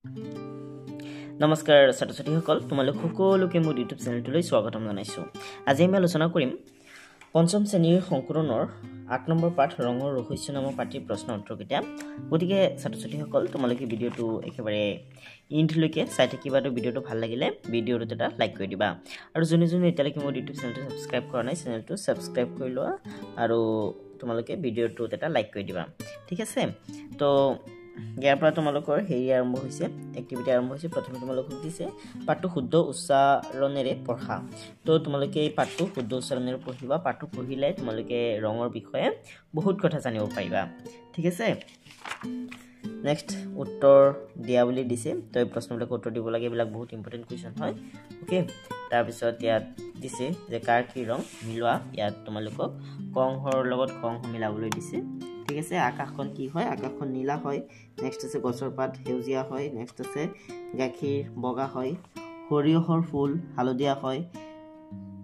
নমস্কাৰ ছাত্ৰ-ছাত্ৰীসকল, তোমালোক সকলোকে মোৰ ইউটিউব চেনেলটোলৈ স্বাগতম জনাইছোঁ। আজি আমি আলোচনা কৰিম পঞ্চম শ্ৰেণীৰ সংকলনৰ ৮ নম্বৰ পাঠ ৰঙৰ ৰহস্য নামৰ পাঠৰ প্ৰশ্ন উত্তৰকেইটা। গতিকে ছাত্ৰ-ছাত্ৰীসকল, তোমালোকে ভিডিঅ'টো একেবাৰে ইণ্টলৈকে চাই থাকিবা। আৰু ভিডিঅ'টো ভাল লাগিলে ভিডিঅ'টোত এটা লাইক কৰি দিবা। আৰু যোনে এতিয়ালৈকে মোৰ ইউটিউব চেনেলটো ছাবস্ক্ৰাইব কৰা নাই, চেনেলটো ছাবস্ক্ৰাইব কৰি লোৱা আৰু তোমালোকে ভিডিঅ'টোত এটা লাইক কৰি দিবা। ঠিক আছে, তো ইয়াৰ পৰা তোমালোকৰ হেৰি আৰম্ভ হৈছে, এক্টিভিটি আৰম্ভ হৈছে। প্ৰথমে তোমালোকক দিছে পাঠটো শুদ্ধ উচ্চাৰণেৰে পঢ়া। তো তোমালোকে এই পাঠটো শুদ্ধ উচ্চাৰণেৰে পঢ়িবা। পাঠটো পঢ়িলে তোমালোকে ৰঙৰ বিষয়ে বহুত কথা জানিব পাৰিবা। ঠিক আছে, নেক্সট উত্তৰ দিয়া বুলি দিছে। তো এই প্ৰশ্নবিলাক উত্তৰ দিব লাগে, এইবিলাক বহুত ইম্পৰ্টেণ্ট কুৱেশ্যন হয়। অ'কে, তাৰপিছত ইয়াত দিছে যে কাৰ কি ৰং মিলোৱা। ইয়াত তোমালোকক কংহৰ লগত কংহ মিলাবলৈ দিছে। ঠিক আছে, আকাশখন কি হয়? আকাশখন নীলা হয়। নেক্সট আছে গছৰ পাত সেউজীয়া হয়। নেক্সট আছে গাখীৰ বগা হয়। সৰিয়হৰ ফুল হালধীয়া হয়।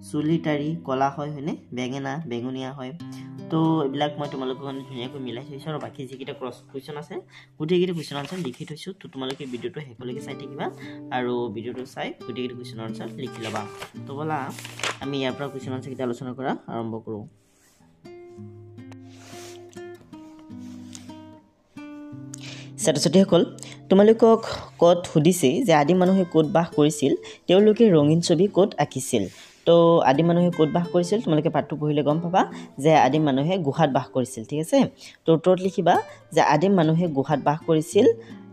চুলিটাৰি কলা হয়, হয়নে? বেঙেনা বেঙুনীয়া হয়। তো এইবিলাক মই তোমালোকৰ কাৰণে ধুনীয়াকৈ মিলাই থৈছোঁ। আৰু বাকী যিকেইটা কুৱেশ্যন আছে গোটেইকেইটা কুৱেশ্যন আনচাৰ লিখি থৈছোঁ। তো তোমালোকে ভিডিঅ'টো শেষলৈকে চাই থাকিবা আৰু ভিডিঅ'টো চাই গোটেইকেইটা কুৱেশ্যন আনচাৰ লিখি ল'বা। তো ব'লা আমি ইয়াৰ পৰা কুৱেশ্যন আনচাৰকেইটা আলোচনা কৰা আৰম্ভ কৰোঁ। ছাত্ৰ-ছাত্ৰীসকল, তোমালোকক ক'ত সুধিছে যে আদিম মানুহে ক'ত বাস কৰিছিল, তেওঁলোকে ৰঙীন ছবি ক'ত আঁকিছিল। তো আদিম মানুহে ক'ত বাস কৰিছিল? তোমালোকে পাঠটো পঢ়িলে গম পাবা যে আদিম মানুহে গুহাত বাস কৰিছিল। ঠিক আছে, তো উত্তৰত লিখিবা যে আদিম মানুহে গুহাত বাস কৰিছিল,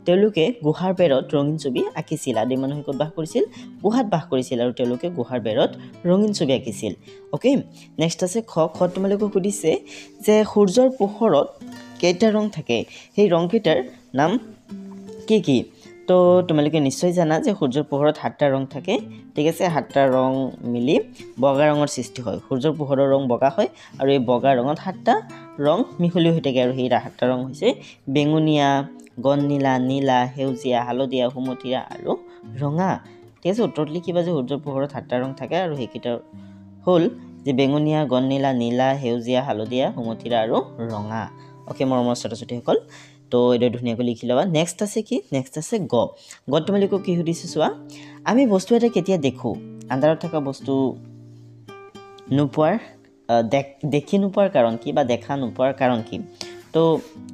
তেওঁলোকে গুহাৰ বেৰত ৰঙীন ছবি আঁকিছিল। আদিম মানুহে ক'ত বাস কৰিছিল? গুহাত বাস কৰিছিল আৰু তেওঁলোকে গুহাৰ বেৰত ৰঙীন ছবি আঁকিছিল। অ'কে, নেক্সট আছে খ। তোমালোকক সুধিছে যে সূৰ্যৰ পোহৰত কেইটা ৰং থাকে, সেই ৰংকেইটাৰ নাম কি কি? তো তোমালোকে নিশ্চয় জানা যে সূৰ্যৰ পোহৰত 7টা ৰং থাকে। ঠিক আছে, 7টা ৰং মিলি বগা ৰঙৰ সৃষ্টি হয়। সূৰ্যৰ পোহৰৰ ৰং বগা হয় আৰু এই বগা ৰঙত 7টা ৰং মিহলি হৈ থাকে। আৰু সেই 7টা ৰং হৈছে বেঙুনীয়া, গণনীলা, নীলা, সেউজীয়া, হালধীয়া, সুমথিৰা আৰু ৰঙা। ঠিক আছে, উত্তৰত লিখিবা যে সূৰ্যৰ পোহৰত 7টা ৰং থাকে আৰু সেইকেইটা হ'ল যে বেঙুনীয়া, গণনীলা, নীলা, সেউজীয়া, হালধীয়া, সুমথিৰা আৰু ৰঙা। অ'কে মৰমৰ ছাত্ৰ-ছাত্ৰীসকল, তো এইটো ধুনীয়াকৈ লিখি ল'বা। নেক্সট আছে কি? নেক্সট আছে গ। তোমালোকক কি সুধিছে চোৱা, আমি বস্তু এটা কেতিয়া দেখোঁ? আন্ধাৰত থকা বস্তু দেখি নোপোৱাৰ কাৰণ কি বা দেখা নোপোৱাৰ কাৰণ কি? তো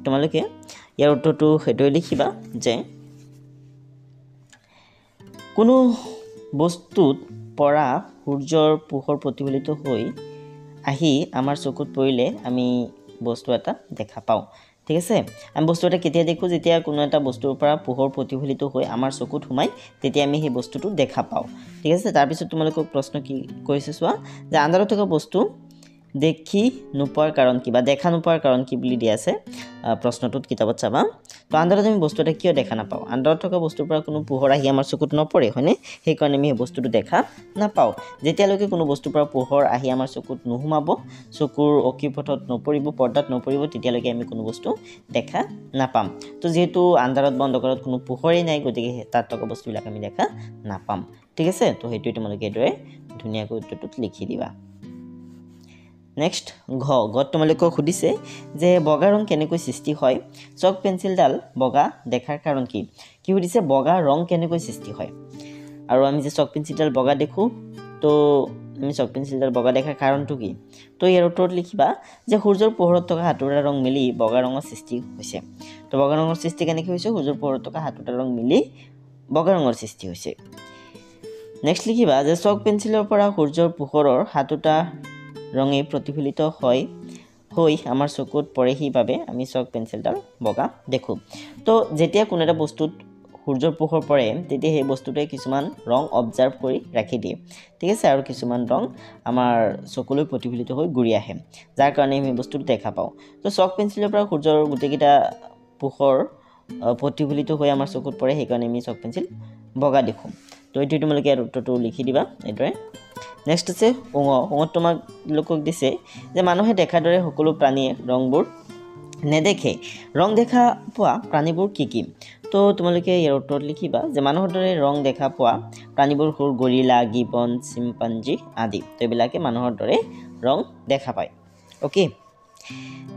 তোমালোকে ইয়াৰ উত্তৰটো সেইটোৱে লিখিবা যে কোনো বস্তুত পৰা সূৰ্যৰ পোহৰ প্ৰতিফলিত হৈ আহি আমাৰ চকুত পৰিলে আমি বস্তু এটা দেখা পাওঁ। ঠিক আছে, আমি বস্তু এটা কেতিয়া দেখোঁ? যেতিয়া কোনো এটা বস্তুৰ পৰা পোহৰ প্ৰতিফলিত হৈ আমাৰ চকুত সোমায়, তেতিয়া আমি সেই বস্তুটো দেখা পাওঁ। ঠিক আছে, তাৰপিছত তোমালোকক প্ৰশ্ন কি কৰিছে চোৱা, যে আন্ধাৰত থকা বস্তু দেখি নোপোৱাৰ কাৰণ কি বা দেখা নোপোৱাৰ কাৰণ কি বুলি দিয়া আছে প্ৰশ্নটোত, কিতাপত চাবা। তো আন্ধাৰত আমি বস্তু এটা কিয় দেখা নাপাওঁ? আন্ধাৰত থকা বস্তুৰ পৰা কোনো পোহৰ আহি আমাৰ চকুত নপৰে, হয়নে? সেইকাৰণে আমি সেই বস্তুটো দেখা নাপাওঁ। যেতিয়ালৈকে কোনো বস্তুৰ পৰা পোহৰ আহি আমাৰ চকুত নোসোমাব, চকুৰ অক্ষিপথত নপৰিব, পৰ্দাত নপৰিব, তেতিয়ালৈকে আমি কোনো বস্তু দেখা নাপাম। তো যিহেতু আন্ধাৰত বা অন্ধকাৰত কোনো পোহৰেই নাই, গতিকে তাত থকা বস্তুবিলাক আমি দেখা নাপাম। ঠিক আছে, তো সেইটোৱে তোমালোকে এইদৰে ধুনীয়াকৈ উত্তৰটোত লিখি দিবা। নেক্সট ঘ। তোমালোকক সুধিছে যে বগা ৰং কেনেকৈ সৃষ্টি হয়? চক পেঞ্চিলডাল বগা দেখাৰ কাৰণ কি? কি সুধিছে? বগা ৰং কেনেকৈ সৃষ্টি হয়? আৰু আমি যে চক পেঞ্চিলডাল বগা দেখোঁ, তো আমি চক পেঞ্চিলডাল বগা দেখাৰ কাৰণটো কি? তো ইয়াৰ উত্তৰত লিখিবা যে সূৰ্যৰ পোহৰত থকা 7টা ৰং মিলি বগা ৰঙৰ সৃষ্টি হৈছে। তো বগা ৰঙৰ সৃষ্টি কেনেকৈ হৈছে? সূৰ্যৰ পোহৰত থকা 7টা ৰং মিলি বগা ৰঙৰ সৃষ্টি হৈছে। নেক্সট লিখিবা যে চক পেঞ্চিলৰ পৰা সূৰ্যৰ পোহৰৰ 7টা ৰঙে প্ৰতিফলিত হৈ আমাৰ চকুত পৰে, সেইবাবে আমি চক পেঞ্চিলডাল বগা দেখোঁ। তো যেতিয়া কোনো এটা বস্তুত সূৰ্যৰ পোহৰ পৰে, তেতিয়া সেই বস্তুটোৱে কিছুমান ৰং অবজাৰ্ভ কৰি ৰাখি দিয়ে। ঠিক আছে, আৰু কিছুমান ৰং আমাৰ চকুলৈ প্ৰতিফলিত হৈ ঘূৰি আহে, যাৰ কাৰণে আমি বস্তুটো দেখা পাওঁ। তো চক পেঞ্চিলৰ পৰা সূৰ্যৰ গোটেইকেইটা পোহৰ প্ৰতিফলিত হৈ আমাৰ চকুত পৰে, সেইকাৰণে আমি চক পেঞ্চিল বগা দেখোঁ। তো এইটোৱে তোমালোকে ইয়াৰ উত্তৰটো লিখি দিবা এইদৰে। নেক্সট আছে ওঙত তোমালোকক দিছে যে মানুহে দেখাৰ দৰে সকলো প্ৰাণীয়ে ৰংবোৰ নেদেখে, ৰং দেখা পোৱা প্ৰাণীবোৰ কি কি? তো তোমালোকে ইয়াৰ উত্তৰত লিখিবা যে মানুহৰ দৰে ৰং দেখা পোৱা প্ৰাণীবোৰ হ'ল গৰিলা, গিবন, চিম্পাঞ্জী আদি। তো এইবিলাকে মানুহৰ দৰে ৰং দেখা পায়। অ'কে,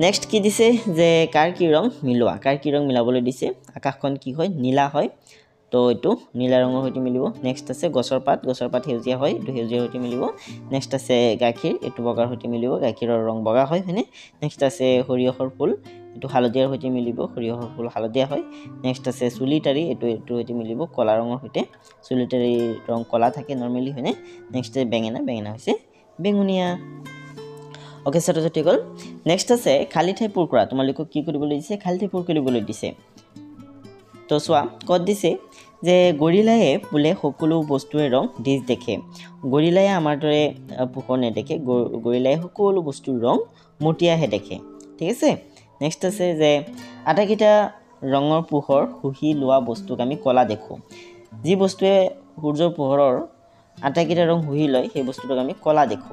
নেক্সট কি দিছে যে কাৰ কি ৰং মিলোৱা? কাৰ কি ৰং মিলাবলৈ দিছে? আকাশখন কি হয়? নীলা হয়। তো এইটো নীলা ৰঙৰ সৈতে মিলিব নেক্সট আছে গছৰ পাত সেউজীয়া হয় এইটো সেউজীয়াৰ সৈতে মিলিব নেক্সট আছে গাখীৰ এইটো বগাৰ সৈতে মিলিব গাখীৰৰ ৰং বগা হয় হয়নে নেক্সট আছে সৰিয়হৰ ফুল এইটো হালধীয়াৰ সৈতে মিলিব সৰিয়হৰ ফুল হালধীয়া হয় নেক্সট আছে চুলিটাৰি এইটো সৈতে মিলিব কলা ৰঙৰ সৈতে চুলিটাৰি ৰং কলা থাকে নৰমালি হয়নে নেক্সট আছে বেঙেনা হৈছে বেঙুনীয়া ওকে ছাত্ৰ-ছাত্ৰীসকল নেক্সট আছে খালি ঠাই পূৰ কৰা তোমালোকক কি কৰিবলৈ দিছে খালি ঠাই পূৰ কৰিবলৈ দিছে তো চোৱা কত দিছে যে গৰিলায়ে বোলে সকলো বস্তুৰ ৰং দিশ দেখে গৰিলায়ে আমাৰ দৰে পোহৰ নেদেখে গৰিলায়ে সকলো বস্তুৰ ৰং মটিয়াহে দেখে ঠিক আছে নেক্সট আছে যে আটাইকেইটা ৰঙৰ পোহৰ শুহি লোৱা বস্তুক আমি কলা দেখো যি বস্তুৱে সূৰ্যৰ পোহৰৰ আটাইকেইটা ৰং শুহি লয় সেই বস্তুটোক আমি কলা দেখো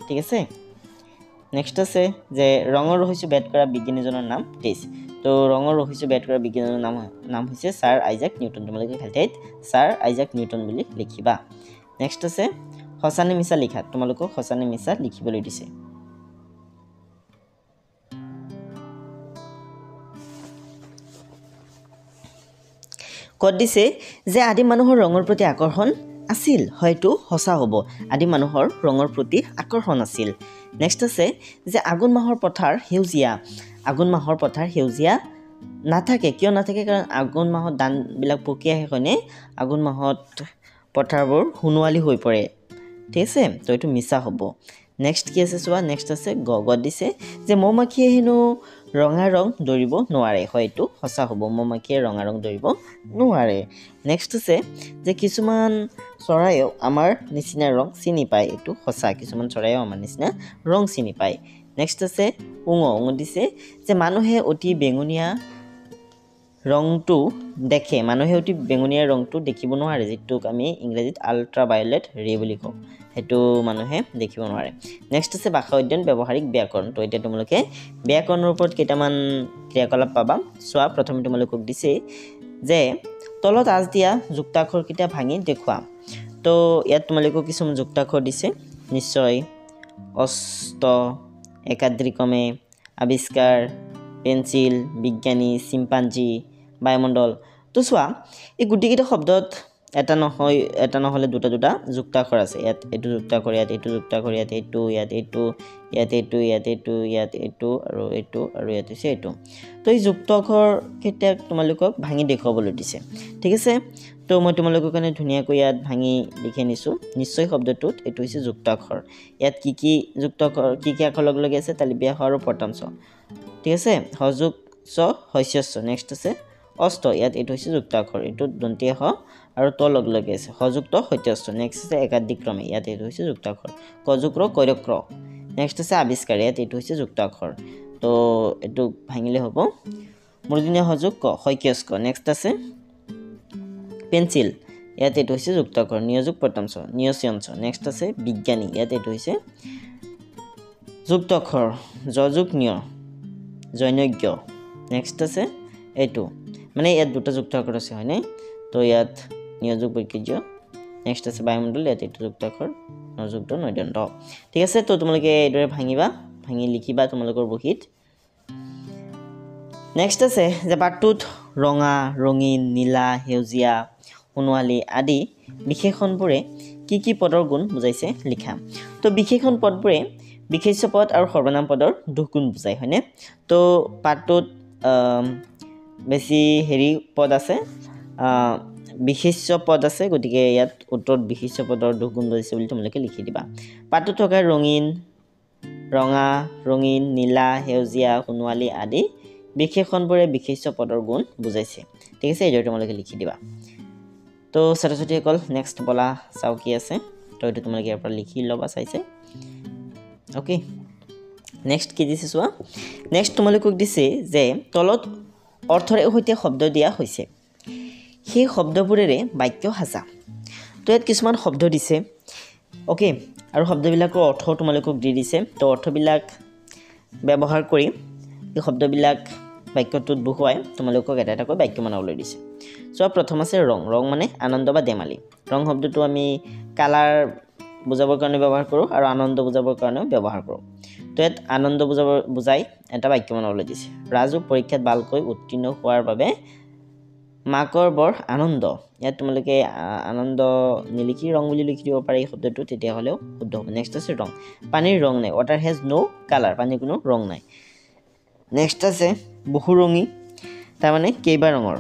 ঠিক আছে নেক্সট আছে যে ৰঙৰ ৰহস্য বেদ কৰা বিজ্ঞানীজনৰ নাম টেছ তো ৰঙৰ ৰহস্য বেদ কৰা বিজ্ঞানীজনৰ নাম হৈছে ছাৰ আইজাক নিউটন তোমালোকে খালি ঠাইত ছাৰ আইজাক নিউটন বুলি লিখিবা নেক্সট আছে সঁচানে মিছা লিখা তোমালোকক সঁচানে মিছা লিখিবলৈ দিছে কত দিছে যে আদি মানুহৰ ৰঙৰ প্ৰতি আকৰ্ষণ আছিল হয়তো সঁচা হ'ব আদি মানুহৰ ৰঙৰ প্ৰতি আকৰ্ষণ আছিল নেক্সট আছে যে আগুন মাহৰ পথাৰ সেউজীয়া নাথাকে কিয় নাথাকে কাৰণ আগুন মাহত ধানবিলাক পকি আহে হয়নে আগুন মাহত পথাৰবোৰ সোণোৱালী হৈ পৰে ঠিক আছে তো এইটো মিছা হ'ব নেক্সট কি আছে চোৱা নেক্সট আছে গগত দিছে যে মৌমাখিয়ে হেনো ৰঙা ৰং দৌৰিব নোৱাৰে হয়তো সঁচা হ'ব মৌমাখিয়ে ৰঙা ৰং দৌৰিব নোৱাৰে নেক্সট আছে যে কিছুমান চৰাইও আমাৰ নিচিনা ৰং চিনি পায় এইটো সঁচা কিছুমান চৰাইও আমাৰ নিচিনা ৰং চিনি পায় নেক্সট আছে উঙ দিছে যে মানুহে অতি বেঙুনীয়া ৰংটো দেখে মানুহে অতি বেঙুনীয়া ৰংটো দেখিব নোৱাৰে যিটোক আমি ইংৰাজীত আল্ট্ৰাভায়োলেট ৰে বুলি কওঁ সেইটো মানুহে দেখিব নোৱাৰে নেক্সট আছে ভাষা অধ্যয়ন ব্যৱহাৰিক ব্যাকৰণ তো এতিয়া তোমালোকে ব্যাকৰণৰ ওপৰত কেইটামান ক্ৰিয়াকলাপ পাবা চোৱা প্ৰথমে তোমালোকক দিছে যে তলত আঁচ দিয়া যুক্তাক্ষৰকেইটা ভাঙি দেখুৱা তো ইয়াত তোমালোকক কিছুমান যুক্তাক্ষৰ দিছে নিশ্চয় অষ্ট একাদ্ৰিক্ৰমে আৱিষ্কাৰ পেঞ্চিল বিজ্ঞানী চিম্পাঞ্জী বায়ুমণ্ডল তো চোৱা এই গোটেইকেইটা শব্দত এটা নহ'লে দুটা যুক্তাক্ষৰ আছে ইয়াত এইটো যুক্তাক্ষৰ ইয়াত এইটো যুক্তাক্ষৰ ইয়াত এইটো আৰু এইটো হৈছে এইটো তো এই যুক্তাক্ষৰকেইটা তোমালোকক ভাঙি দেখুৱাবলৈ দিছে ঠিক আছে তো মই তোমালোকৰ কাৰণে ধুনীয়াকৈ ইয়াত ভাঙি লিখি আনিছোঁ নিশ্চয় শব্দটোত এইটো হৈছে যুক্তাক্ষৰ ইয়াত কি যুক্তাক্ষৰ কি আখৰ লগ লাগি আছে তালিবীয়া হ আৰু প্ৰথম চ ঠিক আছে হযুক চ হস্য নেক্সট আছে অষ্ট ইয়াত এইটো হৈছে যুক্তাক্ষৰ এইটো দন্তীয় হ আৰু ত লগ লাগি আছে হযুক্ত সত্যস্ত নেক্সট আছে একাধিক্ৰমে ইয়াত এইটো হৈছে যুক্তাক্ষৰ কযুক্ৰ কৈৰক্ৰ নেক্সট আছে আৱিষ্কাৰ ইয়াত এইটো হৈছে যুক্তাক্ষৰ তো এইটো ভাঙিলে হ'ব মূৰ্ধন্য হযুক ক হস্য নেক্সট আছে পেঞ্চিল ইয়াত এইটো হৈছে যুক্তাক্ষৰ নিয়োজক প্ৰথম চ নিয়স্যঞ্চ নেক্সট আছে বিজ্ঞানী ইয়াত এইটো হৈছে যুক্তাক্ষৰ যযুক নিয় জৈনজ্ঞ নেক্সট আছে এইটো মানে ইয়াত দুটা যুক্তাক্ষৰ আছে হয়নে তো ইয়াত নিয়োজক বৈকিজ্য নেক্সট আছে বায়ুমণ্ডল ইয়াত এইটো যুক্তাক্ষৰ নযুক্ত নৈদণ্ড ঠিক আছে তো তোমালোকে এইদৰে ভাঙি লিখিবা তোমালোকৰ বহীত নেক্সট আছে যে পাঠটোত ৰঙা ৰঙীন নীলা সেউজীয়া সোণোৱালী আদি বিশেষণবোৰে কি পদৰ গুণ বুজাইছে লিখা তো বিশেষণ পদবোৰে বিশেষ্য পদ আৰু সৰ্বনাম পদৰ দুগুণ বুজায় হয়নে তো পাঠটোত বেছি পদ আছে বিশেষ্য পদ আছে গতিকে ইয়াত উত্তৰত বিশেষ্য পদৰ দুগুণ বুজাইছে বুলি তোমালোকে লিখি দিবা পাঠটোত থকা ৰঙা ৰঙীন নীলা সেউজীয়া সোণোৱালী আদি বিশেষণবোৰে বিশেষ্য পদৰ গুণ বুজাইছে ঠিক আছে এইদৰে তোমালোকে লিখি দিবা তো ছাত্ৰ-ছাত্ৰীসকল নেক্সট বলা চাও কি আছে তো এইটো তোমালোকে ইয়াৰ পৰা লিখি ল'বা চাইছে ওকে নেক্সট কি দিছে চোৱা নেক্সট তোমালোকক দিছে যে তলত অৰ্থৰে সৈতে শব্দ দিয়া হৈছে সেই শব্দবোৰেৰে বাক্য সাজা তো ইয়াত কিছুমান শব্দ দিছে ওকে আৰু শব্দবিলাকৰ অৰ্থ তোমালোকক দি দিছে তো অৰ্থবিলাক ব্যৱহাৰ কৰি এই শব্দবিলাক বাক্যটোত বহুৱাই তোমালোকক এটা এটাকৈ বাক্য বনাবলৈ দিছে সো প্ৰথম আছে ৰং মানে আনন্দ বা ধেমালি ৰং শব্দটো আমি কালাৰ বুজাবৰ কাৰণে ব্যৱহাৰ কৰোঁ আৰু আনন্দ বুজাবৰ কাৰণেও ব্যৱহাৰ কৰোঁ তো ইয়াত আনন্দ বুজাই এটা বাক্য বনাবলৈ দিছে ৰাজু পৰীক্ষাত ভালকৈ উত্তীৰ্ণ হোৱাৰ বাবে মাকৰ বৰ আনন্দ ইয়াত তোমালোকে আনন্দ নিলিখি ৰং বুলি লিখি দিব পাৰি শব্দটো তেতিয়াহ'লেও শুদ্ধ হ'ব নেক্সট আছে ৰং পানীৰ ৰং নাই ৱাটাৰ হেজ নো কালাৰ পানীৰ কোনো ৰং নাই নেক্সট আছে বহুৰঙী তাৰমানে কেইবা ৰঙৰ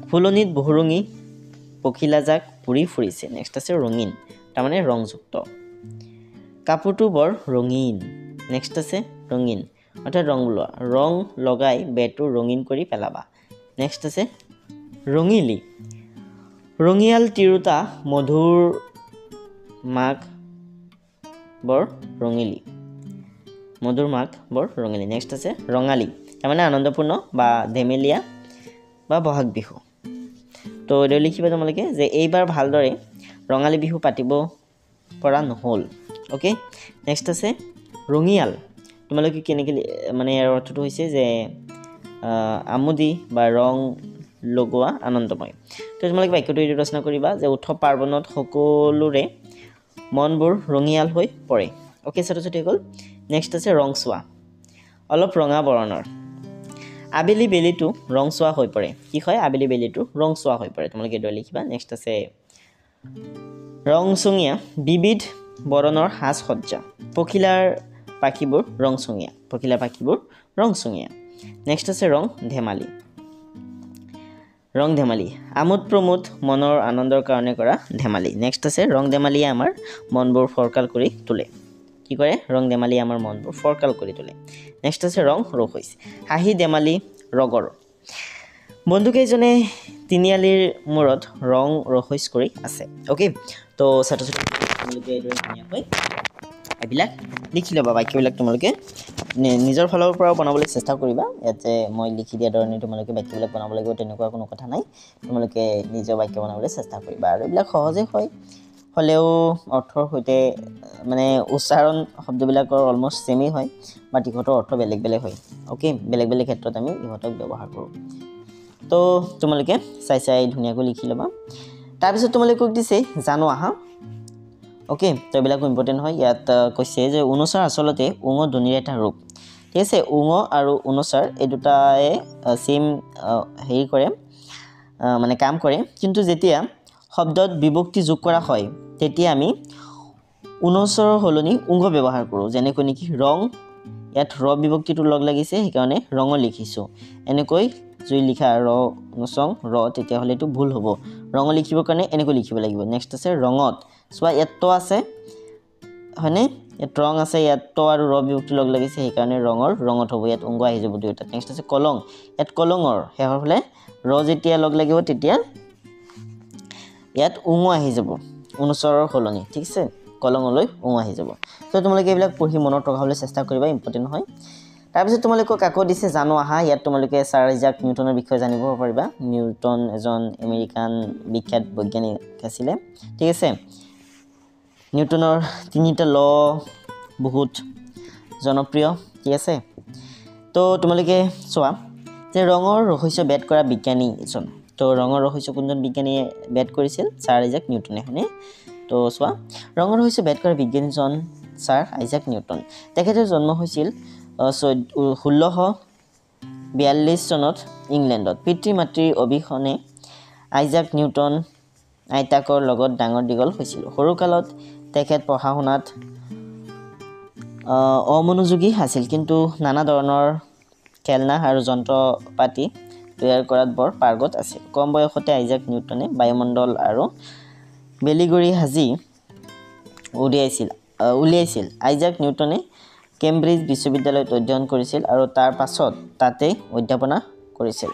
ফুলনিত বহুৰঙী পখিলা জাক উৰি ফুৰিছে নেক্সট আছে ৰঙীন তাৰমানে ৰংযুক্ত কাপোৰটো বৰ ৰঙীন নেক্সট আছে ৰঙীন অৰ্থাৎ ৰং লোৱা ৰং লগাই বেটো ৰঙীন কৰি পেলাবা নেক্সট আছে ৰঙিলি ৰঙিয়াল তিৰোতা মধুৰ মাক বৰ ৰঙিলি মধুৰ মাক বৰ ৰঙিলি নেক্সট আছে ৰঙালী তাৰমানে আনন্দপূৰ্ণ বা ধেমেলীয়া বা বহাগ বিহু তো এইটো লিখিবা তোমালোকে যে এইবাৰ ভালদৰে ৰঙালী বিহু পাতিব পৰা নহ'ল অ'কে নেক্সট আছে ৰঙিয়াল তোমালোকে কেনেকৈ মানে ইয়াৰ অৰ্থটো হৈছে যে আমোদি বা ৰং লগোৱা আনন্দময় তো তোমালোকে বাক্যটো এইটো ৰচনা কৰিবা যে উৎসৱ পাৰ্বণত সকলোৰে মনবোৰ ৰঙিয়াল হৈ পৰে অ'কে ছাত্ৰ ছাত্ৰীসকল নেক্সট আছে ৰংচোৱা অলপ ৰঙা বৰণৰ আবেলি বেলিটো ৰংচোৱা হৈ পৰে কি হয় আবেলি বেলিটো ৰংচোৱা হৈ পৰে তোমালোকে এইটো লিখিবা নেক্সট আছে ৰংচঙীয়া বিবিধ বৰণৰ সাজ সজ্জা পখিলাৰ পাখিবোৰ ৰংচঙীয়া নেক্সট আছে ৰং ধেমালি আমোদ প্ৰমোদ মনৰ আনন্দৰ কাৰণে কৰা ধেমালি নেক্সট আছে ৰং ধেমালিয়ে আমাৰ মনবোৰ ফৰকাল কৰি তোলে কি কৰে ৰং ধেমালিয়ে আমাৰ মনবোৰ ফৰকাল কৰি তোলে নেক্সট আছে ৰং ৰহইচ হাঁহি ধেমালি ৰগৰ বন্ধুকেইজনে তিনিআলিৰ মূৰত ৰং ৰহইচ কৰি আছে অ'কে তো ছাত্ৰ ছাত্ৰী তোমালোকে এইদৰে ধুনীয়াকৈ এইবিলাক লিখি ল'বা বাক্যবিলাক তোমালোকে নিজৰ ফালৰ পৰাও বনাবলৈ চেষ্টা কৰিবা ইয়াতে মই লিখি দিয়া ধৰণে তোমালোকে বাক্যবিলাক বনাব লাগিব তেনেকুৱা কোনো কথা নাই তোমালোকে নিজৰ বাক্য বনাবলৈ চেষ্টা কৰিবা আৰু এইবিলাক সহজে হয় হ'লেও অৰ্থৰ সৈতে মানে উচ্চাৰণ শব্দবিলাকৰ অলমষ্ট ছেমেই হয় বাট ইহঁতৰ অৰ্থ বেলেগ বেলেগ হয় অ'কে বেলেগ বেলেগ ক্ষেত্ৰত আমি ইহঁতক ব্যৱহাৰ কৰোঁ তো তোমালোকে চাই ধুনীয়াকৈ লিখি ল'বা তাৰপিছত তোমালোকক দিছে জানো আহা অ'কে তো এইবিলাকো ইম্পৰ্টেণ্ট হয় ইয়াত কৈছে যে অনুস্বাৰ আচলতে উঙ ধ্বনিৰ এটা ৰূপ ঠিক আছে উঙ আৰু অনুস্বাৰ এই দুটাই ছেম হেৰি কৰে মানে কাম কৰে কিন্তু যেতিয়া শব্দত বিভক্তি যোগ কৰা হয় তেতিয়া আমি অনুস্বাৰৰ সলনি উঙ ব্যৱহাৰ কৰোঁ যেনেকৈ নেকি ৰং ইয়াত ৰ বিভক্তিটো লগ লাগিছে সেইকাৰণে ৰঙ লিখিছোঁ এনেকৈ যদি লিখা ৰ নচং ৰ তেতিয়াহ'লে এইটো ভুল হ'ব ৰঙ লিখিবৰ কাৰণে এনেকৈ লিখিব লাগিব নেক্সট আছে ৰঙত চোৱা ইয়াত ত আছে হয়নে ইয়াত ৰং আছে ইয়াত ত আৰু ৰ বিভক্তি লগ লাগিছে সেইকাৰণে ৰঙত হ'ব ইয়াত উঙ আহি যাব দুয়োটা নেক্সট আছে কলং ইয়াত কলঙৰ শেষৰ ফালে ৰ যেতিয়া লগ লাগিব তেতিয়া ইয়াত উঙ আহি যাব অনুস্বাৰৰ সলনি ঠিক আছে কলঙলৈ উঙ আহি যাব তো তোমালোকে এইবিলাক পঢ়ি মনত ৰখাবলৈ চেষ্টা কৰিবা ইম্পৰ্টেণ্ট হয় তাৰপিছত তোমালোকক আকৌ দিছে জানো আহা ইয়াত তোমালোকে ছাৰ আইজাক নিউটনৰ বিষয়ে জানিব পাৰিবা নিউটন এজন আমেৰিকান বিখ্যাত বৈজ্ঞানিক আছিলে ঠিক আছে নিউটনৰ তিনিটা ল বহুত জনপ্ৰিয় ঠিক আছে তো তোমালোকে চোৱা যে ৰঙৰ ৰহস্য বেদ কৰা বিজ্ঞানী এজন তো ৰঙৰ ৰহস্য কোনজন বিজ্ঞানীয়ে বেদ কৰিছিল ছাৰ আইজাক নিউটনে হয়নে তো চোৱা ৰঙৰ ৰহস্য বেদ কৰা বিজ্ঞানীজন ছাৰ আইজাক নিউটন তেখেতৰ জন্ম হৈছিল 1642 চনত ইংলেণ্ডত পিতৃ মাতৃৰ অবিহনে আইজাক নিউটন আইতাকৰ লগত ডাঙৰ দীঘল হৈছিল সৰুকালত তেখেত পঢ়া শুনাত অমনোযোগী আছিল কিন্তু নানা ধৰণৰ খেলনা আৰু যন্ত্ৰ পাতি তৈয়াৰ কৰাত বৰ পাৰ্গত আছিল কম বয়সতে আইজাক নিউটনে বায়ুমণ্ডল আৰু বেলিগৰি সাজি উলিয়াইছিল আইজাক নিউটনে কেম্ব্ৰিজ বিশ্ববিদ্যালয়ত অধ্যয়ন কৰিছিল আৰু তাৰ পাছত তাতেই অধ্যাপনা কৰিছিল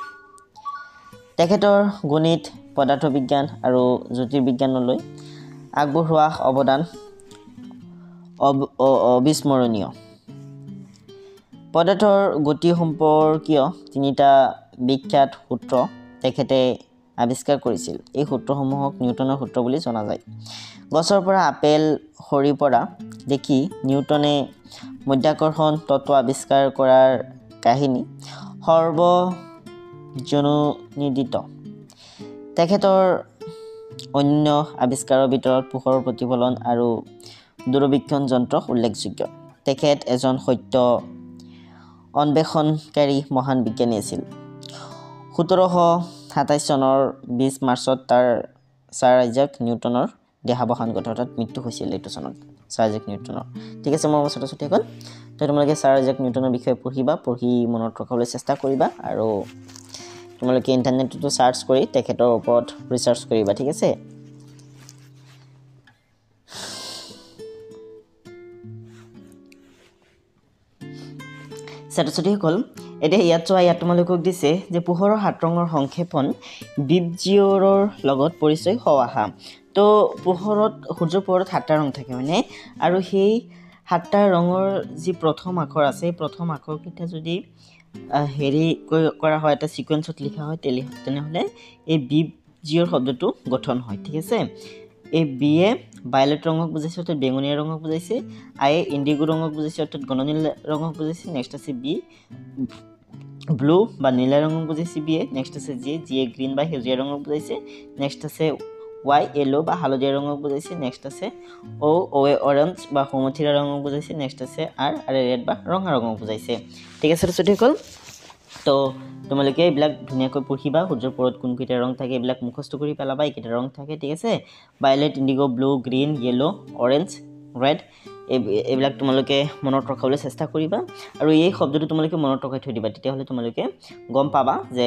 তেখেতৰ গণিত পদাৰ্থ বিজ্ঞান আৰু জ্যোতিৰ্বিজ্ঞানলৈ আগবঢ়োৱা অৱদান অবিস্মৰণীয় পদাৰ্থৰ গতি সম্পৰ্কীয় তিনিটা বিখ্যাত সূত্ৰ তেখেতে আৱিষ্কাৰ কৰিছিল এই সূত্ৰসমূহক নিউটনৰ সূত্ৰ বুলি জনা যায় গছৰ পৰা আপেল সৰি পৰা দেখি নিউটনে মধ্যাকৰ্ষণ তত্ত্ব আৱিষ্কাৰ কৰাৰ কাহিনী সৰ্বজনোদিত তেখেতৰ অন্য আৱিষ্কাৰৰ ভিতৰত পোহৰৰ প্ৰতিফলন আৰু দূৰবীক্ষণ যন্ত্ৰ উল্লেখযোগ্য তেখেত এজন সত্য অন্বেষণকাৰী মহান বিজ্ঞানী আছিল 1700 27 চনৰ 20 মাৰ্চত তাৰ ছাৰ আইজাক নিউটনৰ দেহাৱসান ঘটে অৰ্থাৎ মৃত্যু হৈছিল এইটো চনত ছাৰ আইজাক নিউটনৰ ঠিক আছে মোৰ ছাত্ৰ ছাত্ৰীসকল তো তোমালোকে ছাৰ আইজাক নিউটনৰ বিষয়ে পঢ়ি মনত ৰখাবলৈ চেষ্টা কৰিবা আৰু তোমালোকে ইণ্টাৰনেটতো সাৰ্চ কৰি তেখেতৰ ওপৰত ৰিচাৰ্চ কৰিবা ঠিক আছে ছাত্ৰ-ছাত্ৰীসকল এতিয়া ইয়াত তোমালোকক দিছে যে পোহৰৰ 7 ৰঙৰ সংক্ষেপণ বিবজিঅৰৰ লগত পৰিচয় হোৱা তো সূৰ্যৰ পোহৰত 7টা ৰং থাকে মানে আৰু সেই 7টা ৰঙৰ যি প্ৰথম আখৰ আছে প্ৰথম আখৰকেইটা যদি হেৰি কৰা হয় এটা সিকোয়েন্সত লিখা হয় তেনেহলে এই বিবজিঅৰ শব্দটো গঠন হয় ঠিক আছে এই বি এ ভায়োলেট ৰঙক বুজাইছে অৰ্থাৎ বেঙুনীয়া ৰঙক বুজাইছে আই এ ইন্ডিগো ৰঙক বুজাইছে অৰ্থাৎ গণনীলা ৰঙক বুজাইছে নেক্সট আছে বি ব্লু বা নীলা ৰঙক বুজাইছে বি এ নেক্সট আছে জি এ গ্ৰীণ বা সেউজীয়া ৰঙক বুজাইছে নেক্সট আছে ওয়াই ইয়েলো বা হালধীয়া ৰঙক বুজাইছে নেক্সট আছে ও এ অৰেঞ্জ বা সমথিৰা ৰঙক বুজাইছে নেক্সট আছে আৰ ৰেড বা ৰঙা ৰঙক বুজাইছে ঠিক আছে ছাত্ৰীসকল তো তোমালোকে এইবিলাক ধুনীয়াকৈ পঢ়িবা সূৰ্যৰ পোহৰত কোনকেইটা ৰং থাকে এইবিলাক মুখস্থ কৰি পেলাবা এইকেইটা ৰং থাকে ঠিক আছে violet indigo blue green yellow orange red এইবিলাক তোমালোকে মনত ৰখাবলৈ চেষ্টা কৰিবা আৰু এই শব্দটো তোমালোকে মনত ৰখাই থৈ দিবা তেতিয়াহ'লে তোমালোকে গম পাবা যে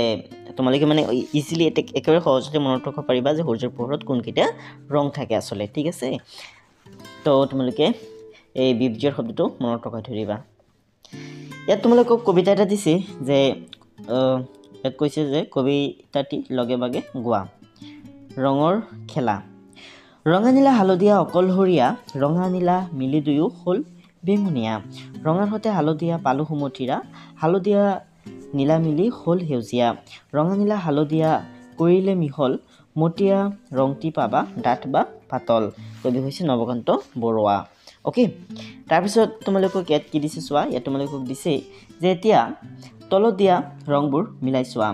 তোমালোকে মানে ইজিলি একেবাৰে সহজতে মনত ৰখাব পাৰিবা যে সূৰ্যৰ পোহৰত কোনকেইটা ৰং থাকে আসলে ঠিক আছে তো তোমালোকে এই বিবজিঅৰ শব্দটো মনত ৰখাই থৈ দিবা ইয়াত তোমালোকক কবিতা এটা দিছে যে ইয়াত কৈছে যে কবিতাটি লগে ভাগে গোৱা ৰঙৰ খেলা ৰঙা নীলা হালধীয়া অকলহৰীয়া ৰঙা নীলা মিলি দুয়ো হ'ল বেঙুনীয়া ৰঙাৰ সৈতে হালধীয়া পালো সুমথিৰা হালধীয়া নীলা মিলি হ'ল সেউজীয়া ৰঙা নীলা হালধীয়া কৰিলে মিহল মটিয়া ৰংটি পাবা ডাঠ বা পাতল কবি হৈছে নৱকান্ত বৰুৱা ওকে তাৰপিছত তোমালোকক ইয়াত কি দিছে চোৱা ইয়াত তোমালোকক দিছে যে এতিয়া তলত দিয়া ৰংবোৰ মিলাই চোৱা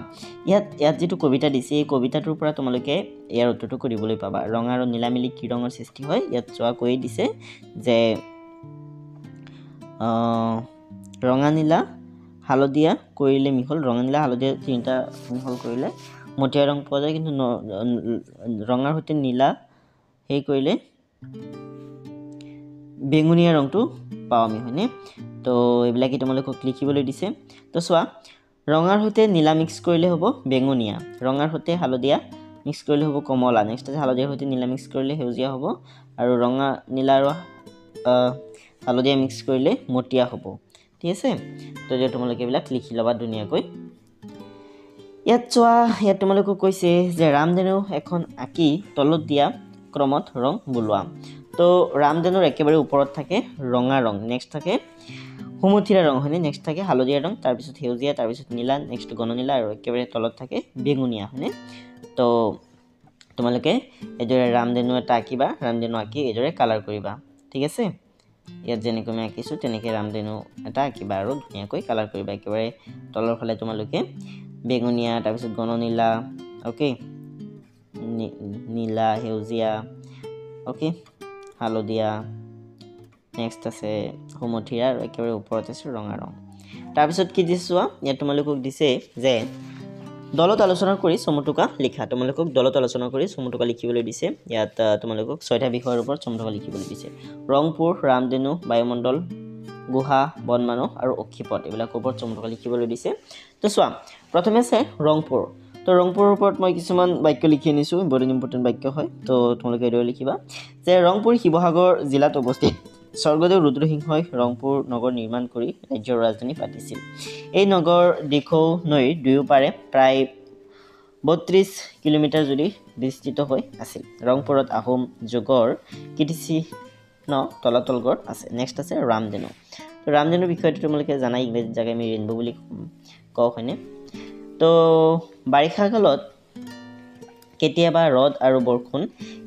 ইয়াত যেটো কবিতা দিছে এই কবিতাটোৰ পৰা তোমালোকে ইয়াৰ উত্তৰটো কৰিবলৈ পাবা ৰং আৰু নীলা মিলি কি ৰঙৰ সৃষ্টি হয় ইয়াত চোৱা কৈ দিছে যে ৰঙা নীলা হালধীয়া কৰিলে মিহল ৰঙা নীলা হালধীয়া তিনিটা মিহল কৰিলে মটিয়া ৰং পোৱা যায় কিন্তু ৰঙাৰ সৈতে নীলা হেই কৰিলে বেঙুনীয়া ৰংটো পাওঁ আমি হয়নে তো এইবিলাকে তোমালোকক লিখিবলৈ দিছে তো চোৱা ৰঙাৰ সৈতে নীলা মিক্স কৰিলে হ'ব বেঙুনীয়া ৰঙাৰ সৈতে হালধীয়া মিক্স কৰিলে হ'ব কমলা নেক্সট আছে হালধীয়াৰ সৈতে নীলা মিক্স কৰিলে সেউজীয়া হ'ব আৰু ৰঙা নীলা আৰু হালধীয়া মিক্স কৰিলে মটিয়া হ'ব ঠিক আছে তো যে তোমালোকে এইবিলাক লিখি ল'বা ধুনীয়াকৈ ইয়াত চোৱা ইয়াত তোমালোকক কৈছে যে ৰামধেনু এখন আঁকি তলত দিয়া ক্ৰমত ৰং বুলোৱা তো ৰামধেনুৰ একেবাৰে ওপৰত থাকে ৰঙা ৰং নেক্সট থাকে সুমথিৰা ৰং হয়নে নেক্সট থাকে হালধীয়া ৰং তাৰপিছত সেউজীয়া তাৰপিছত নীলা নেক্সট গণনীলা আৰু একেবাৰে তলত থাকে বেঙুনীয়া হয়নে তো তোমালোকে এইদৰে ৰামধেনু এটা আঁকিবা ৰামধেনু আঁকি এইদৰে কালাৰ কৰিবা ঠিক আছে ইয়াত যেনেকৈ মই আঁকিছোঁ তেনেকৈ ৰামধেনু এটা আঁকিবা আৰু ধুনীয়াকৈ কালাৰ কৰিবা একেবাৰে তলৰ ফালে তোমালোকে বেঙুনীয়া তাৰপিছত গণনীলা ওকে নীলা সেউজীয়া ওকে হালধীয়া নেক্সট আছে সুমথিৰা আৰু একেবাৰে ওপৰত আছে ৰঙা ৰং তাৰপিছত কি দিছে চোৱা ইয়াত তোমালোকক দিছে যে দলত আলোচনা কৰি চমুটুকা লিখা তোমালোকক দলত আলোচনা কৰি চমুটুকা লিখিবলৈ দিছে ইয়াত তোমালোকক 6টা বিষয়ৰ ওপৰত চমুটুকা লিখিবলৈ দিছে ৰংপুৰ ৰামধেনু বায়ুমণ্ডল গুহা বনমানস আৰু অক্ষিপথ এইবিলাকৰ ওপৰত চমুটুকা লিখিবলৈ দিছে তো চোৱা প্ৰথমে আছে ৰংপুৰ তো ৰংপুৰৰ ওপৰত মই কিছুমান বাক্য লিখি আনিছোঁ বহুত ইম্পৰ্টেণ্ট বাক্য হয় তো তোমালোকে এইদৰে লিখিবা যে ৰংপুৰ শিৱসাগৰ জিলাত অৱস্থিত স্বৰ্গদেউ ৰুদ্ৰসিংহই ৰংপুৰ নগৰ নিৰ্মাণ কৰি ৰাজ্যৰ ৰাজধানী পাতিছিল এই নগৰ দিখৌ নৈৰ দুয়োপাৰে প্ৰায় 32 কিলোমিটাৰ জুৰি বিস্তৃত হৈ আছিল ৰংপুৰত আহোম যুগৰ কীৰ্তিচিহ্ন তলাতলঘৰ আছে নেক্সট আছে ৰামধেনু তো ৰামধেনুৰ বিষয়টো তোমালোকে জানাই ইংৰাজীত জাগে আমি ৰেইনবো বুলি কওঁ হয়নে তো বাৰিষা কালত কেতিয়াবা ৰদ আৰু বৰষুণ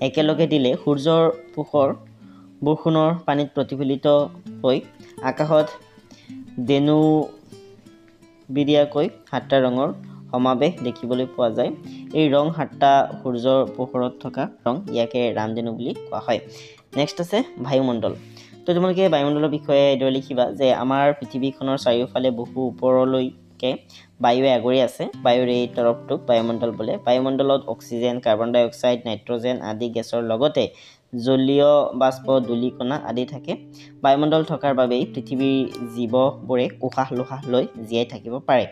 একেলগে দিলে সূৰ্যৰ পোহৰ বৰষুণৰ পানীত প্ৰতিফলিত হৈ আকাশত দেনু বিৰিয়াকৈ 7টা ৰঙৰ সমাবেশ দেখিবলৈ পোৱা যায় এই ৰং 7টা সূৰ্যৰ পোহৰত থকা ৰং ইয়াকে ৰামধেনু বুলি কোৱা হয় নেক্সট আছে বায়ুমণ্ডল তো তোমালোকে বায়ুমণ্ডলৰ বিষয়ে এইদৰে লিখিবা যে আমাৰ পৃথিৱীখনৰ চাৰিওফালে বহু ওপৰলৈ তৰফকে বায়ুৱে আগুৰি আছে বায়ুৰ এই তৰফটোক বায়ুমণ্ডল বোলে বায়ুমণ্ডলত অক্সিজেন কাৰ্বন ডাই অক্সাইড নাইট্ৰজেন আদি গেছৰ লগতে জলীয় বাষ্প ধূলিকণা আদি থাকে বায়ুমণ্ডল থকাৰ বাবেই পৃথিৱীৰ জীৱবোৰে উশাহ লোহাহ লৈ জীয়াই থাকিব পাৰে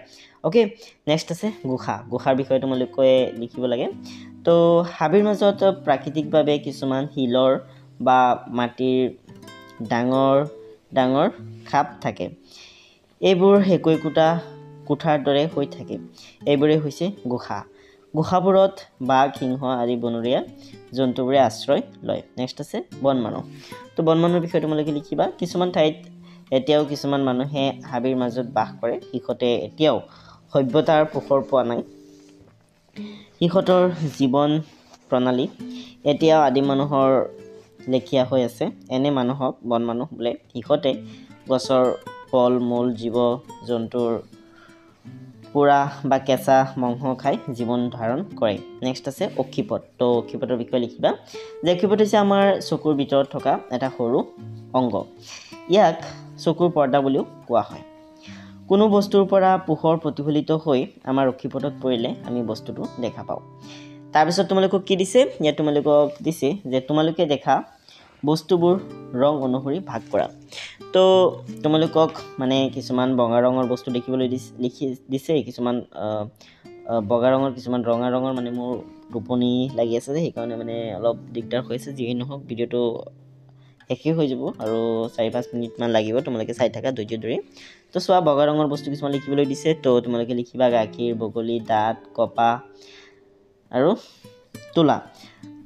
ওকে নেক্সট আছে গুহা গুহাৰ বিষয়ে তোমালোকে লিখিব লাগে তো হাবিৰ মাজত প্ৰাকৃতিকভাৱে কিছুমান শিলৰ বা মাটিৰ ডাঙৰ ডাঙৰ খাপ থাকে এইবোৰ একৈকোটা কোঠাৰ দৰে হৈ থাকে এইবোৰে হৈছে গুহা গুহাবোৰত বাঘ সিংহ আদি বনৰীয়া জন্তুবোৰে আশ্ৰয় লয় নেক্সট আছে বনমানৱ তো বনমানৱৰ বিষয়ে তোমালোকে লিখিবা কিছুমান ঠাইত এতিয়াও কিছুমান মানুহে হাবিৰ মাজত বাস কৰে ইহঁতে এতিয়াও সভ্যতাৰ পোহৰ পোৱা নাই ইহঁতৰ জীৱন প্ৰণালী এতিয়াও আদি মানুহৰ লেখীয়া হৈ আছে এনে মানুহক বনমানৱ বোলে ইহঁতে গছৰ ফল মূল জীৱ জন্তুৰ পুৰা বা কেঁচা মাংস খাই জীৱন ধাৰণ কৰে নেক্সট আছে অক্ষিপট তো অক্ষিপটৰ বিষয়ে লিখিবা যে অক্ষিপট হৈছে আমাৰ চকুৰ ভিতৰত থকা এটা সৰু অংগ ইয়াক চকুৰ পৰ্দা বুলিও কোৱা হয় কোনো বস্তুৰ পৰা পোহৰ প্ৰতিফলিত হৈ আমাৰ অক্ষিপটত পৰিলে আমি বস্তুটো দেখা পাওঁ তাৰপিছত তোমালোকক কি দিছে ইয়াত তোমালোকক দিছে যে তোমালোকে দেখা বস্তুবোৰ ৰং অনুসৰি ভাগ কৰা তো তোমালোকক মানে কিছুমান বগা ৰঙৰ বস্তু দেখিবলৈ দিছে কিছুমান বগা ৰঙৰ কিছুমান ৰঙা ৰঙৰ মানে মোৰ টোপনি লাগি আছে যে সেইকাৰণে মানে অলপ দিগদাৰ হৈছে যিয়ে নহওক ভিডিঅ'টো শেষেই হৈ যাব আৰু 4-5 মিনিটমান লাগিব তোমালোকে চাই থাকা ধৈৰ্য ধৰি তো চোৱা বগা ৰঙৰ বস্তু কিছুমান লিখিবলৈ দিছে তো তোমালোকে লিখিবা গাখীৰ বগলী দাঁত কপা আৰু তোলা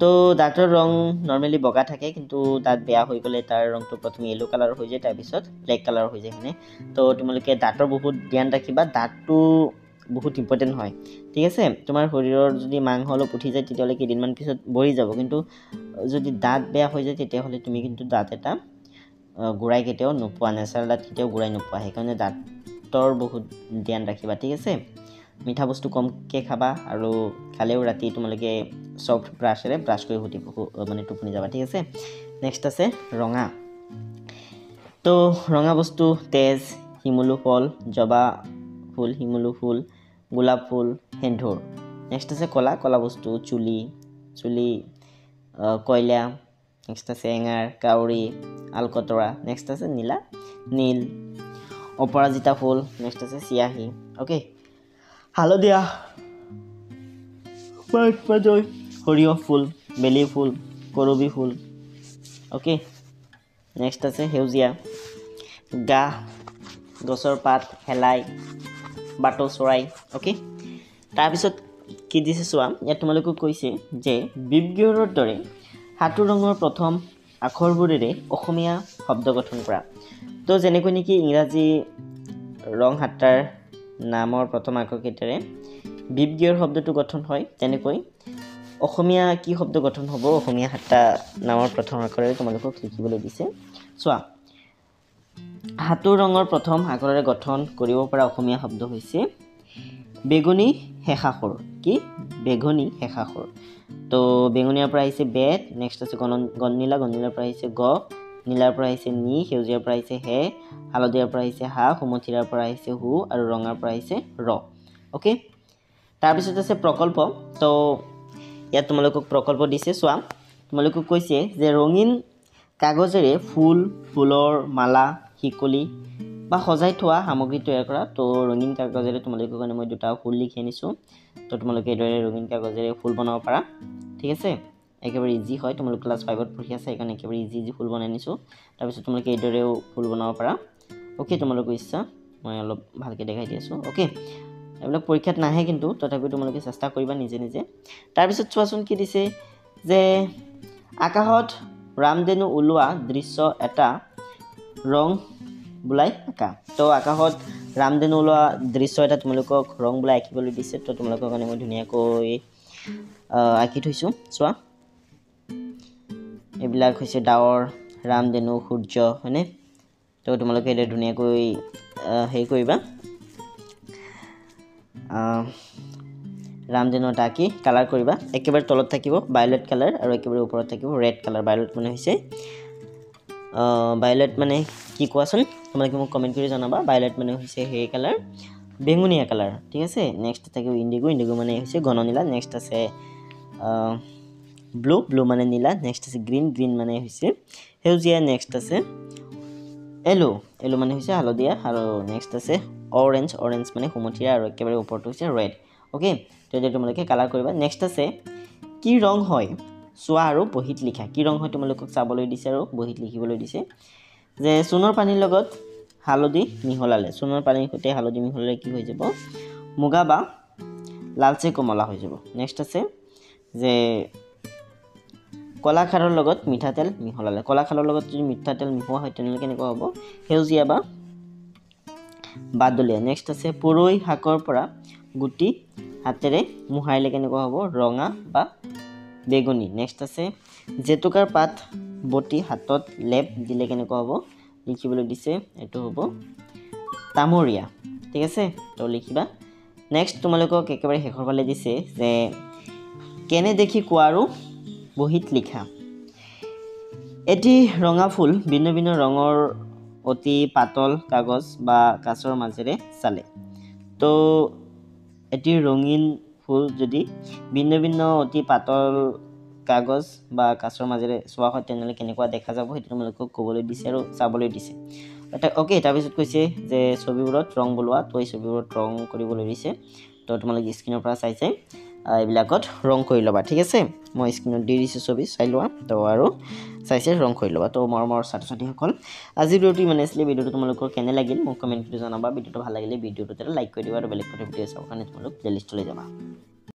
তো দাঁতৰ ৰং নৰ্মেলি বগা থাকে কিন্তু দাঁত বেয়া হৈ গ'লে তাৰ ৰংটো প্ৰথমে য়েলো কালাৰ হৈ যায় তাৰপিছত ব্লেক কালাৰ হৈ যায় হয়নে তো তোমালোকে দাঁতৰ বহুত ধ্যান ৰাখিবা দাঁতটো বহুত ইম্পৰ্টেণ্ট হয় ঠিক আছে তোমাৰ শৰীৰৰ যদি মাংস অলপ উঠি যায় তেতিয়াহ'লে কেইদিনমান পিছত বহি যাব কিন্তু যদি দাঁত বেয়া হৈ যায় তেতিয়াহ'লে তুমি কিন্তু দাঁত এটা গুড়াই কেতিয়াও নোপোৱা নেচাৰেল দাঁত কেতিয়াও গুড়াই নোপোৱা সেইকাৰণে দাঁতৰ বহুত ধ্যান ৰাখিবা ঠিক আছে মিঠা বস্তু কমকৈ খাবা আৰু খালেও ৰাতি তোমালোকে সফ্ট ব্ৰাছেৰে ব্ৰাছ কৰি মানে টোপনি যাবা ঠিক আছে নেক্সট আছে ৰঙা তো ৰঙা বস্তু তেজ শিমলু ফল জবা ফুল শিমলু ফুল গোলাপ ফুল সেন্দুৰ নেক্সট আছে কলা কলা বস্তু চুলি কয়লা নেক্সট আছে এঙাৰ কাউৰী আলকতৰা নেক্সট আছে নীল অপৰাজিতা ফুল নেক্সট আছে চিয়াহী ওকে হালধীয়া সৰিয়হ ফুল বেলি ফুল কৰবী ফুল ওকে নেক্সট আছে সেউজীয়া গছৰ পাত শেলাই বাটৌ চৰাই ওকে তাৰপিছত কি দিছে চোৱা ইয়াত তোমালোকক কৈছে যে বিবগিয়ৰৰ দৰে হাতু ৰঙৰ প্ৰথম আখৰবোৰেৰে অসমীয়া শব্দ গঠন কৰা তো যেনেকৈ নেকি ইংৰাজী ৰং হাতাৰ নামৰ প্ৰথম আখৰকেইটাৰে বিবগিয়ৰ শব্দটো গঠন হয় তেনেকৈ অসমীয়া কি শব্দ গঠন হ'ব অসমীয়া হাতা নামৰ প্ৰথম আখৰেৰে তোমালোকক লিখিবলৈ দিছে চোৱা হাতু ৰঙৰ প্ৰথম আখৰেৰে গঠন কৰিব পৰা অসমীয়া শব্দ হৈছে বেগুনী শেষাখৰ কি বেগুনী শেষাখৰ তো বেগুনীয়াৰ পৰা আহিছে বেত নেক্সট আছে গণনীলাৰ পৰা আহিছে গ নীলাৰ পৰা আহিছে নি সেউজীয়াৰ পৰা আহিছে হে হালধীয়াৰ পৰা আহিছে হা সুমথিৰাৰ পৰা আহিছে হু আৰু ৰঙাৰ পৰা আহিছে ৰ ওকে তাৰপিছত আছে প্ৰকল্প তো ইয়াত তোমালোকক প্ৰকল্প দিছে চোৱা তোমালোকক কৈছে যে ৰঙীন কাগজেৰে ফুলৰ মালা শিকলি বা সজাই থোৱা সামগ্ৰী তৈয়াৰ কৰা তো ৰঙীন কাগজেৰে তোমালোকৰ কাৰণে মই দুটা ফুল লিখি আনিছোঁ তো তোমালোকে এইদৰে ৰঙীন কাগজেৰে ফুল বনাব পাৰা ঠিক আছে একেবাৰে ইজি হয় তোমালোক ক্লাছ 5ত পঢ়ি আছে সেইকাৰণে একেবাৰে ইজি ফুল বনাই আনিছোঁ তাৰপিছত তোমালোকে এইদৰেও ফুল বনাব পাৰা ওকে তোমালোকৰ ইচ্ছা মই অলপ ভালকৈ দেখাই দি আছোঁ ওকে এইবিলাক পৰীক্ষাত নাহে কিন্তু তথাপিও তোমালোকে চেষ্টা কৰিবা নিজে তাৰপিছত চোৱাচোন কি দিছে যে আকাশত ৰামধেনু ওলোৱা দৃশ্য এটা ৰং বুলাই আঁকা তো আকাশত ৰামধেনু ওলোৱা দৃশ্য এটা তোমালোকক ৰং বুলাই আঁকিবলৈ দিছে তো তোমালোকৰ কাৰণে মই ধুনীয়াকৈ আঁকি থৈছোঁ চোৱা এইবিলাক হৈছে ডাৱৰ ৰামধেনু সূৰ্য হয়নে তো তোমালোকে এটা ধুনীয়াকৈ হেৰি কৰিবা ৰামধেনু এটা আঁকি কালাৰ কৰিবা একেবাৰে তলত থাকিব ভায়োলেট কালাৰ আৰু একেবাৰে ওপৰত থাকিব ৰেড কালাৰ ভায়োলেট মানে হৈছে ভায়োলেট মানে কি কোৱাচোন তোমালোকে মোক কমেণ্ট কৰি জনাবা ভায়োলেট মানে হৈছে সেই কালাৰ বেঙুনীয়া কালাৰ ঠিক আছে নেক্সট থাকিব ইণ্ডিগো ইণ্ডিগো মানে হৈছে ঘন নীলা নেক্সট আছে ব্লু ব্লু মানে নীলা নেক্সট আছে গ্ৰীণ গ্ৰীণ মানে হৈছে সেউজীয়া নেক্সট আছে এলো এলো মানে হৈছে হালধীয়া আৰু নেক্সট আছে অৰেঞ্জ অৰেঞ্জ মানে সুমথিয়া আৰু একেবাৰে ওপৰটো হৈছে ৰেড ওকে তো এতিয়া তোমালোকে কালাৰ কৰিবা নেক্সট আছে কি ৰং হয় চোৱা আৰু বহিত লিখা কি ৰং হয় তোমালোকক চাবলৈ দিছে আৰু বহিত লিখিবলৈ দিছে যে সোণৰ পানীৰ লগত হালধি মিহলালে সোণৰ পানীৰ সৈতে হালধি মিহলালে কি হৈ যাব মুগা বা লালচে কমলা হৈ যাব নেক্সট আছে যে কলাখাৰৰ লগত মিঠাতেল মিহলালে কলাখাৰৰ লগত যদি মিঠাতেল মিহোৱা হয় তেনেহ'লে কেনেকুৱা হ'ব সেউজীয়া বা বাদলীয়া নেক্সট আছে পুৰৈ শাকৰ পৰা গুটি হাতেৰে মুহাইলে কেনেকুৱা হ'ব ৰঙা বা বেগুনী নেক্সট আছে জেতুকাৰ পাত বটি হাতত লেপ দিলে কেনেকুৱা হ'ব লিখিবলৈ দিছে এইটো হ'ব তামৰীয়া ঠিক আছে তো লিখিবা নেক্সট তোমালোকক একেবাৰে শেষৰ ফালে দিছে যে কেনে দেখি কোৱা আৰু বহিত লিখা এটি ৰঙা ফুল ভিন্ন ভিন্ন ৰঙৰ অতি পাতল কাগজ বা কাঁচৰ মাজেৰে চালে তো এটি ৰঙীন ফুল যদি ভিন্ন ভিন্ন অতি পাতল কাগজ বা কাঁচৰ মাজেৰে চোৱা হয় তেনেহ'লে কেনেকুৱা দেখা যাব সেইটো তোমালোকক ক'বলৈ দিছে আৰু চাবলৈ দিছে ওকে তাৰপিছত কৈছে যে ছবিবোৰত ৰং বলোৱা তো এই ছবিবোৰত ৰং কৰিবলৈ দিছে তো তোমালোকে স্ক্ৰীনৰ পৰা চাই এইবিলাকত ৰং কৰি ল'বা ঠিক আছে মই স্ক্ৰীনত দি দিছোঁ ছবি চাই লোৱা তো আৰু চাই ৰং কৰি ল'বা তো মৰমৰ ছাত্ৰ ছাত্ৰীসকল আজি ভিডিঅ'টো ইমানে আছিলে ভিডিঅ'টো তোমালোকৰ কেনে লাগিল মোক কমেণ্ট কৰি জনাবা ভিডিঅ'টো ভাল লাগিলে ভিডিঅ'টো লাইক কৰি দিবা আৰু বেলেগ ভিডিঅ' চাবৰ কাৰণে তোমালোক প্লেলিষ্টলৈ যাবা